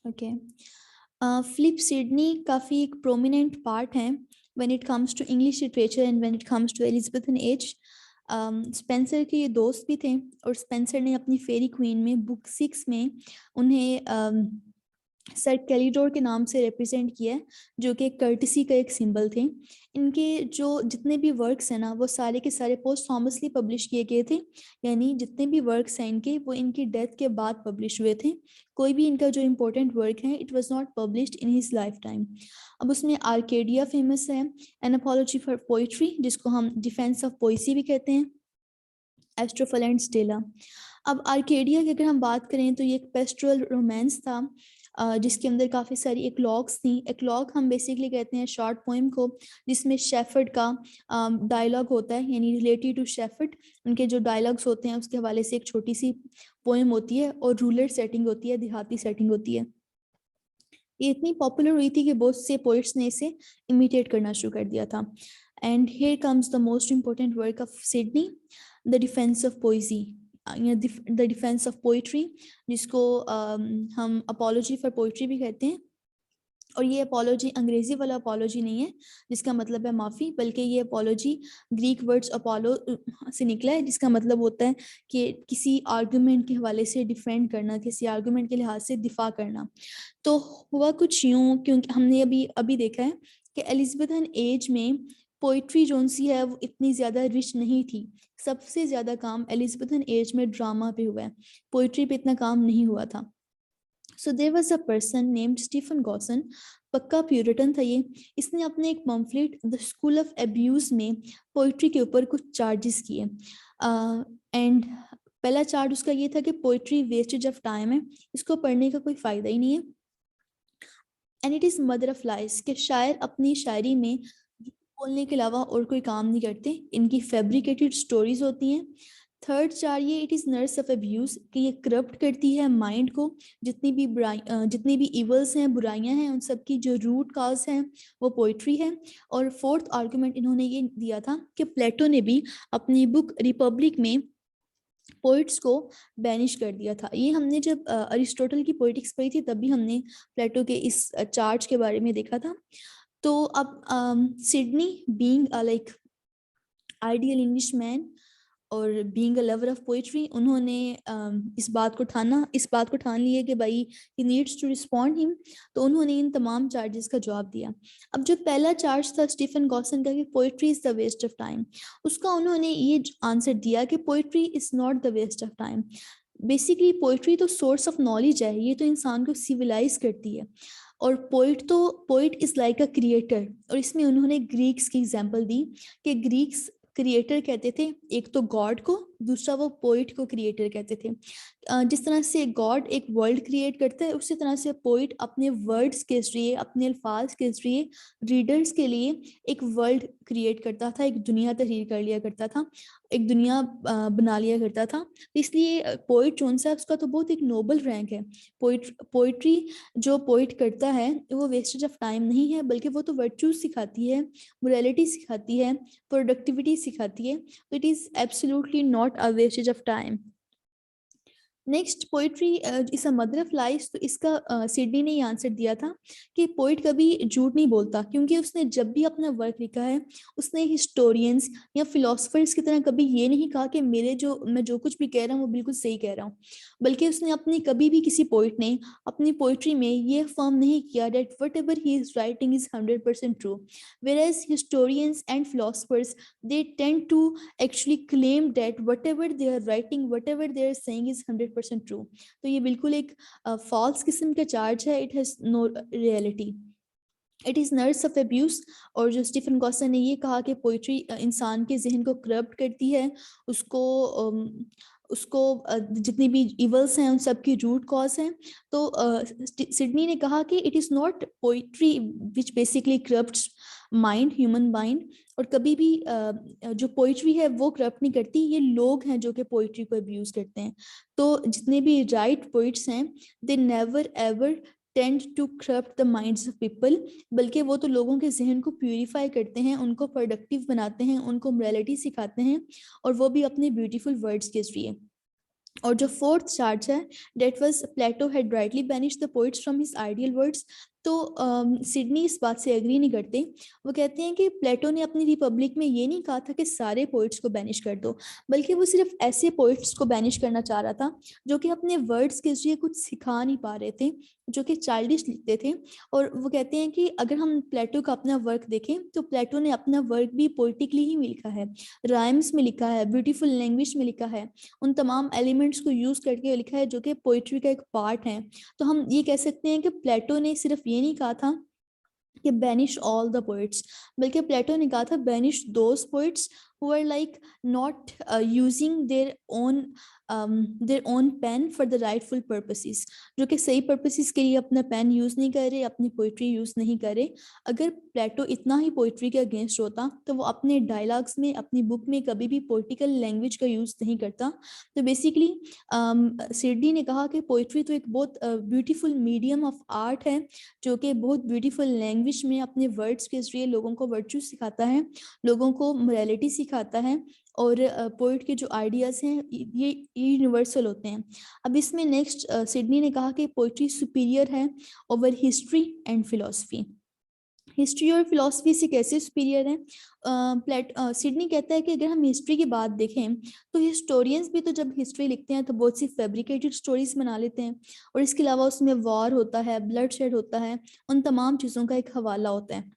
Okay. Philip Sidney काफ़ी एक prominent part हैं when it comes to English literature and when it comes to Elizabethan age. Spenser के ये दोस्त भी थे और स्पेंसर ने अपनी फेरी क्वीन में बुक 6 में उन्हें सर कैलिडोर के नाम से रिप्रेजेंट किया है, जो कि कर्टिसी का एक सिंबल थे। इनके जो जितने भी वर्क्स हैं ना, वो सारे के सारे पोस्टहमसली पब्लिश किए गए थे, यानी जितने भी वर्क्स हैं इनके, वो इनकी डेथ के बाद पब्लिश हुए थे। कोई भी इनका जो इम्पोर्टेंट वर्क है, it was not published in his life time. अब उसमें आर्केडिया फेमस है, एन अपॉलजी फॉर पोइट्री, जिसको हम डिफेंस ऑफ पोइसी भी कहते हैं, एस्ट्रोफल एंड स्टेला। अब आर्केडिया की अगर हम बात करें तो ये एक पेस्ट्रल रोमांस था, जिसके अंदर काफ़ी सारी एक्लॉग्स थी। एक्लॉग हम बेसिकली कहते हैं शॉर्ट पोएम को, जिसमें शेफर्ड का डायलॉग होता है, यानी रिलेटेड टू शेफर्ड, उनके जो डायलॉग्स होते हैं उसके हवाले से एक छोटी सी पोएम होती है, और रूरल सेटिंग होती है, देहाती सेटिंग होती है। ये इतनी पॉपुलर हुई थी कि बहुत से पोइट्स ने इसे इमिटेट करना शुरू कर दिया था। And here comes the most important work of Sidney, the defence of poesy, the defence of poetry, जिसको हम अपोलॉजी फॉर पोइट्री भी कहते हैं। और ये अपोलॉजी अंग्रेजी वाला अपोलॉजी नहीं है जिसका मतलब है माफ़ी, बल्कि ये अपोलॉजी ग्रीक वर्ड्स अपोलो से निकला है, जिसका मतलब होता है कि किसी आर्गुमेंट के हवाले से डिफेंड करना, किसी आर्गुमेंट के लिहाज से दिफा करना। तो हुआ कुछ यूं, क्योंकि हमने अभी अभी देखा है कि एलिजाबेथन एज में पोइट्री जोन सी है वो इतनी ज़्यादा रिच नहीं थी। सबसे ज़्यादा काम एलिजाबेथन एज में ड्रामा पे हुआ है, पोइट्री पे इतना काम नहीं हुआ था। So there was a person named Stephen Gosson, पक्का प्यूरिटन था ये। इसने अपने एक pamphlet the School of Abuse में पोइट्री के ऊपर कुछ चार्जेस किए। एंड पहला चार्ज उसका ये था कि पोइट्री वेस्टेज ऑफ टाइम है, इसको पढ़ने का कोई फ़ायदा ही नहीं है। And it is mother of lies, कि शायर अपनी शायरी में बोलने के अलावा और कोई काम नहीं करते, इनकी फैब्रिकेटेड स्टोरीज होती हैं। थर्ड चार ये, it is nurse of abuse, कि ये करप्ट करती है माइंड को। जितनी भी इवल्स हैं, बुराइयां हैं, उन सब की जो रूट काज हैं वो पोइट्री है। और फोर्थ आर्गुमेंट इन्होंने ये दिया था कि प्लेटो ने भी अपनी बुक रिपब्लिक में पोइट्स को बैनिश कर दिया था। ये हमने जब अरिस्टोटल की पोइटिक्स पढ़ी थी तब भी हमने प्लेटो के इस चार्ज के बारे में देखा था। तो अब Sidney being like ideal English man और being a lover of poetry, उन्होंने इस बात को ठान लिया कि भाई he needs to respond him. तो उन्होंने इन तमाम चार्जेस का जवाब दिया। अब जो पहला चार्ज था स्टीफन गॉसन का कि poetry is the waste of time, उसका उन्होंने ये आंसर दिया कि poetry is not the waste of time. Basically poetry तो सोर्स ऑफ नॉलेज है, ये तो इंसान को सिविलाइज करती है। और poet is like a creator. और इसमें उन्होंने ग्रीक्स की एग्जांपल दी कि ग्रीक्स क्रिएटर कहते थे एक तो गॉड को, दूसरा वो पोइट को क्रिएटर कहते थे। जिस तरह से गॉड एक वर्ल्ड क्रिएट करता है, उसी तरह से पोइट अपने वर्ड्स के जरिए, अपने अल्फाज के जरिए रीडर्स के लिए एक वर्ल्ड क्रिएट करता था, एक दुनिया तहरीर कर लिया करता था, एक दुनिया बना लिया करता था। इसलिए पोइट जोन सा उसका तो बहुत एक नोबल रैंक है। पोइट्री जो पोइट करता है वो वेस्टेज ऑफ टाइम नहीं है, बल्कि वो तो वर्चूज सिखाती है, मोरालिटी सिखाती है, प्रोडक्टिविटी सिखाती है। तो it is absolutely not a wastage of time. Next, poetry is a mother of life. तो इसका सिडनी ने ये आंसर दिया था कि पोइट कभी झूठ नहीं बोलता, क्योंकि उसने जब भी अपना वर्क लिखा है उसने हिस्टोरियंस या फिलोसफर्स की तरह कभी ये नहीं कहा कि मैं जो कुछ भी कह रहा हूँ वो बिल्कुल सही कह रहा हूँ। बल्कि उसने अपनी कभी भी किसी पोइट ने अपनी पोइट्री में ये फर्म नहीं किया that whatever he is writing is 100% true. Whereas historians and philosophers, they tend to actually claim that whatever they are writing, whatever they are saying is 100% true. तो ये बिल्कुल एक false किस्म का charge है, it has no reality, it is nurse of abuse. और जो Stephen Gaussian ने ये कहा कि पोइट्री इंसान के जहन को करप्ट करती है, उसको उसको जितनी भी इवल्स हैं उन सब की रूट कॉज हैं। तो सिडनी ने कहा कि it is not poetry which basically corrupts mind, human mind. और कभी भी जो पोइट्री है वो करप्ट नहीं करती, ये लोग हैं जो कि पोइट्री को अब्यूज करते हैं। तो जितने भी राइट पोइट्स हैं, they never ever tend to corrupt the minds of people, बल्कि वो तो लोगों के जहन को प्यूरिफाई करते हैं, उनको प्रोडक्टिव बनाते हैं, उनको मोरालिटी सिखाते हैं, और वो भी अपने ब्यूटीफुल वर्ड्स के जरिए। और जो फोर्थ चार्ज है, that was Plato had rightly banish the poets from his ideal words. तो सिडनी इस बात से एग्री नहीं करते। वो कहते हैं कि प्लेटो ने अपनी रिपब्लिक में ये नहीं कहा था कि सारे पोइट्स को बैनिश कर दो, बल्कि वो सिर्फ ऐसे पोइट्स को बैनिश करना चाह रहा था जो कि अपने वर्ड्स के जरिए कुछ सिखा नहीं पा रहे थे, जो कि चाइल्डिश लिखते थे। और वो कहते हैं कि अगर हम प्लेटो का अपना वर्क देखें तो प्लेटो ने अपना वर्क भी पोइटिकली ही लिखा है, राइम्स में लिखा है, ब्यूटीफुल लैंग्वेज में लिखा है, उन तमाम एलिमेंट्स को यूज करके लिखा है जो कि पोइट्री का एक पार्ट है। तो हम ये कह सकते हैं कि प्लेटो ने सिर्फ ये नहीं कहा था कि बैनिश ऑल द पोइट्स, बल्कि प्लेटो ने कहा था banish those poets who are like not using their own pen for the rightful purposes, जो कि सही पर्पसेस के लिए अपना पेन यूज नहीं कर रहे, अपनी पोइट्री यूज नहीं कर रहे। अगर प्लेटो इतना ही पोइट्री के अगेंस्ट होता तो वो अपने डायलॉग्स में, अपनी बुक में कभी भी पोलिटिकल लैंग्वेज का यूज नहीं करता। तो बेसिकली सिडनी ने कहा कि पोइट्री तो एक बहुत ब्यूटीफुल मीडियम ऑफ आर्ट है, जो कि बहुत ब्यूटीफुल लैंग्वेज में अपने वर्ड्स के जरिए लोगों को वर्चू सिखाता है, लोगों को मोरालिटी सिखाता है। और पोइट के जो आइडियाज हैं ये यूनिवर्सल होते हैं। अब इसमें नेक्स्ट सिडनी ने कहा कि पोइट्री सुपीरियर है over history and philosophy. History और फिलोसफी से कैसे सुपीरियर है? सिडनी कहता है कि अगर हम हिस्ट्री की बात देखें तो हिस्टोरियंस भी तो जब हिस्ट्री लिखते हैं तो बहुत सी फैब्रिकेटेड स्टोरीज बना लेते हैं, और इसके अलावा उसमें वॉर होता है, ब्लड शेड होता है, उन तमाम चीज़ों का एक हवाला होता है।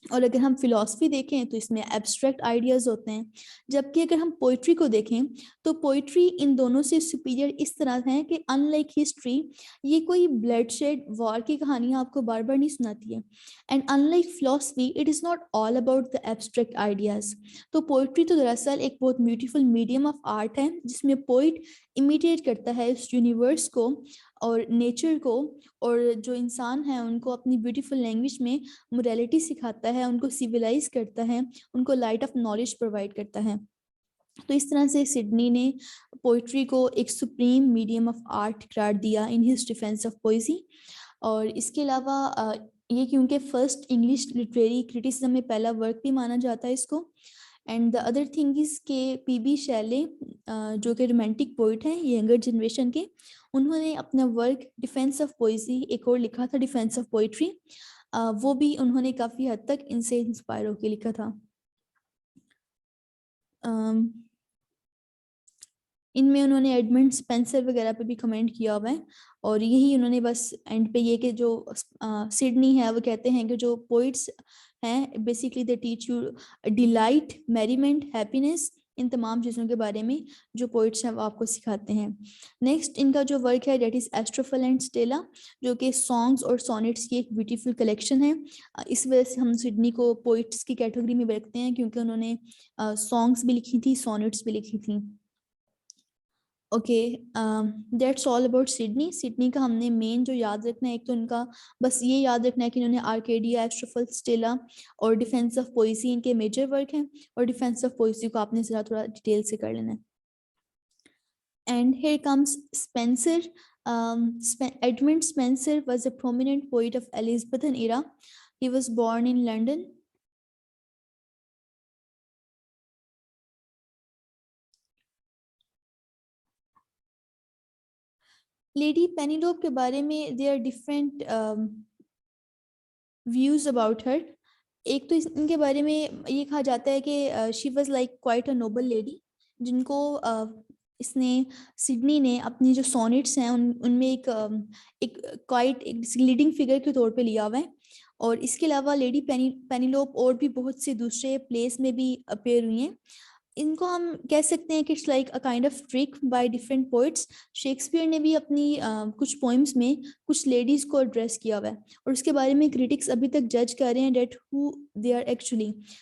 और अगर हम फिलॉसफी देखें तो इसमें एब्स्ट्रैक्ट आइडियाज होते हैं। जबकि अगर हम पोइट्री को देखें तो पोइट्री इन दोनों से सुपीरियर इस तरह है कि अनलाइक हिस्ट्री, ये कोई ब्लड शेड वॉर की कहानियां आपको बार बार नहीं सुनाती है। And unlike philosophy, it is not all about the abstract ideas. तो पोइट्री तो दरअसल एक बहुत ब्यूटीफुल मीडियम ऑफ आर्ट है जिसमें पोइट इमिटेट करता है इस यूनिवर्स को और नेचर को, और जो इंसान है उनको अपनी ब्यूटीफुल लैंग्वेज में मोरालिटी सिखाता है, उनको सिविलाइज करता है, उनको लाइट ऑफ नॉलेज प्रोवाइड करता है। तो इस तरह से सिडनी ने पोइट्री को एक सुप्रीम मीडियम ऑफ आर्ट करार दिया in his defence of poesy. और इसके अलावा ये क्योंकि फर्स्ट इंग्लिश लिटरेरी क्रिटिसिज्म में पहला वर्क भी माना जाता है इसको। And the other thing is के पीबी शैले जो कि रोमांटिक पोइट हैं यंगर जनरेशन के, उन्होंने अपना वर्क डिफेंस ऑफ पोइजी एक और लिखा था, डिफेंस ऑफ पोइट्री। वो भी उन्होंने काफ़ी हद तक इनसे इंस्पायर होकर लिखा था। इनमें उन्होंने एडमंड स्पेंसर वगैरह पे भी कमेंट किया हुआ है। और यही उन्होंने बस एंड पे ये कि जो सिडनी है वो कहते हैं कि जो पोइट्स हैं basically they teach you delight, merriment, happiness, इन तमाम चीज़ों के बारे में जो पोइट्स हैं वो आपको सिखाते हैं। नेक्स्ट इनका जो वर्क है डेट इज़ एस्ट्रोफल एंड स्टेला, जो कि सॉन्ग्स और सोनेट्स की एक ब्यूटीफुल कलेक्शन है। इस वजह से हम सिडनी को पोइट्स की कैटेगरी में रखते हैं क्योंकि उन्होंने सॉन्ग्स भी लिखी थी, सोनेट्स भी लिखी थी। Okay, that's all about Sydney. Sydney का हमने मेन जो याद रखना है, एक तो इनका बस ये याद रखना है कि इन्होंने आर्केडिया, एस्ट्रोफल, स्टेला और डिफेंस ऑफ पोइसी इनके मेजर वर्क हैं, और डिफेंस ऑफ पोइसी को आपने ज़रा थोड़ा डिटेल से कर लेना है। And here comes Spencer. Edmund Spencer was a prominent poet of Elizabethan era. He was born in London. Lady Penelope के बारे में there different views about her. एक तो इनके बारे में ये कहा जाता है कि she was like quite a Nobel lady, जिनको इसने सिडनी ने अपनी जो सोनेट्स हैं उनमें एक क्वाइट एक लीडिंग फिगर के तौर पे लिया हुआ है। और इसके अलावा लेडी पेनिलोप और भी बहुत से दूसरे प्लेस में भी अपेयर हुई हैं। इनको हम कह सकते हैं कि it's like a kind of trick by different poets. Shakespeare ने भी अपनी कुछ पोइम्स में कुछ लेडीज को एड्रेस किया हुआ है, और उसके बारे में क्रिटिक्स अभी तक जज कर रहे हैं that who they are actually.